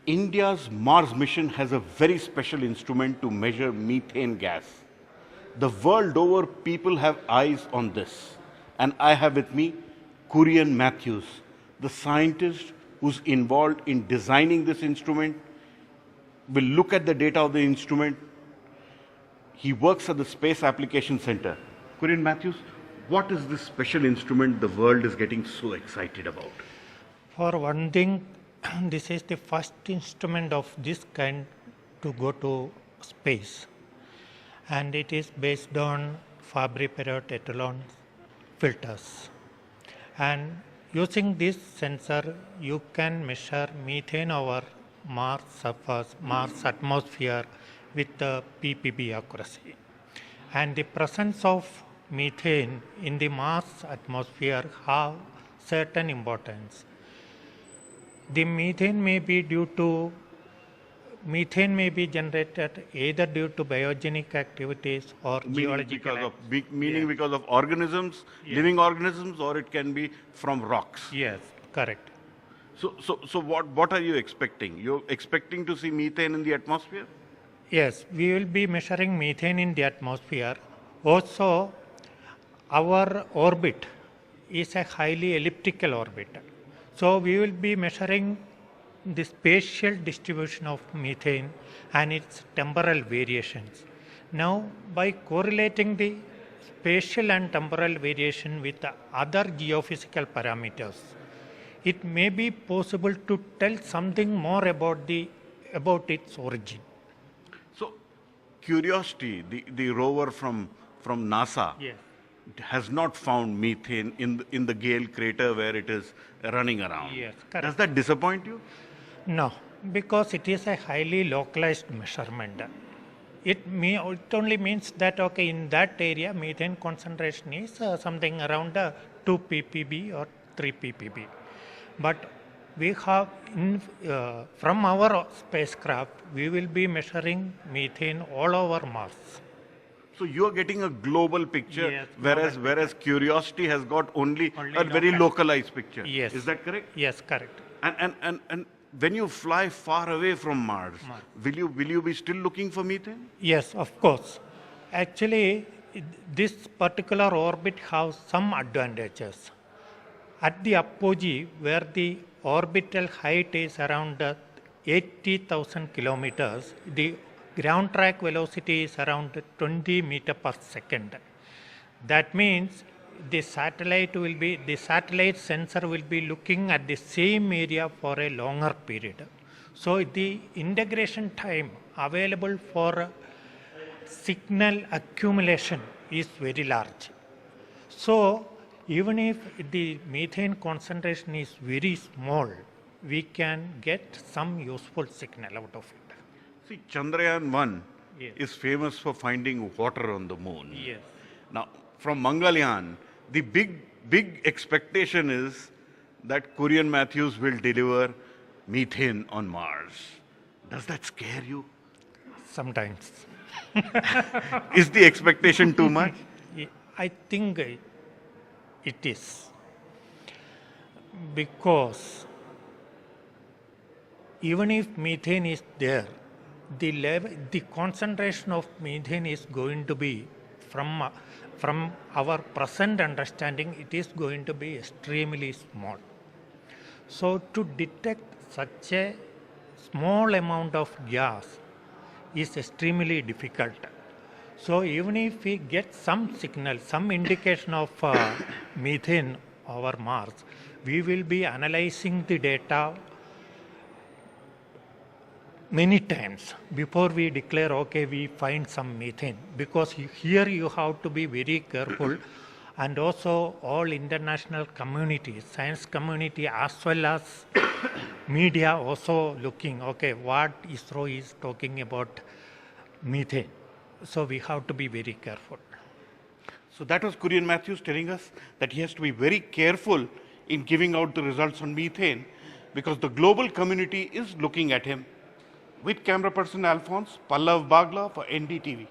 India's Mars mission has a very special instrument to measure methane gas. The world over, people have eyes on this. And I have with me Kurian Mathews, the scientist who's involved in designing this instrument, will look at the data of the instrument. He works at the Space Application Center. Kurian Mathews, what is this special instrument the world is getting so excited about? For one thing, this is the first instrument of this kind to go to space, and it is based on Fabry-Perot etolon filters. And using this sensor, you can measure methane over Mars surface, Mars atmosphere with the ppb accuracy. And the presence of methane in the Mars atmosphere have certain importance. The methane may be generated either due to biogenic activities or geological because of organisms, living organisms, or it can be from rocks. Yes, correct. So what are you expecting? You're expecting to see methane in the atmosphere? Yes, we will be measuring methane in the atmosphere. Also, our orbit is a highly elliptical orbit. So we will be measuring the spatial distribution of methane and its temporal variations. Now, by correlating the spatial and temporal variation with the other geophysical parameters, it may be possible to tell something more about its origin. So, Curiosity, the rover from NASA, yes, has not found methane in the Gale crater where it is running around. Yes, correct. Does that disappoint you? No, because it is a highly localized measurement. It only means that in that area methane concentration is something around 2 ppb or 3 ppb. But we have from our spacecraft we will be measuring methane all over Mars. So you are getting a global picture, yes, whereas Curiosity has got only a very localized picture. Yes. Is that correct? Yes, correct. And when you fly far away from Mars, will you be still looking for methane? Yes, of course. Actually, this particular orbit has some advantages. At the apogee, where the orbital height is around 80,000 kilometers, the ground track velocity is around 20 meters per second. That means the satellite sensor will be looking at the same area for a longer period. So the integration time available for signal accumulation is very large. So even if the methane concentration is very small, we can get some useful signal out of it. See, Chandrayaan-1 yes, is famous for finding water on the moon. Yes. Now, from Mangalyaan, the big expectation is that Kurian Mathews will deliver methane on Mars. Does that scare you? Sometimes. Is the expectation too much? I think it is. Because even if methane is there, the concentration of methane is going to be, from our present understanding, it is going to be extremely small. So to detect such a small amount of gas is extremely difficult. So even if we get some signal, some indication of methane over Mars, we will be analyzing the data many times before we declare, we find some methane. Because here you have to be very careful, and also all international community, science community as well as media also looking, what ISRO is talking about methane. So we have to be very careful. So that was Kurian Mathews telling us that he has to be very careful in giving out the results on methane because the global community is looking at him. With camera person Alphonse, Pallav Bagla for NDTV.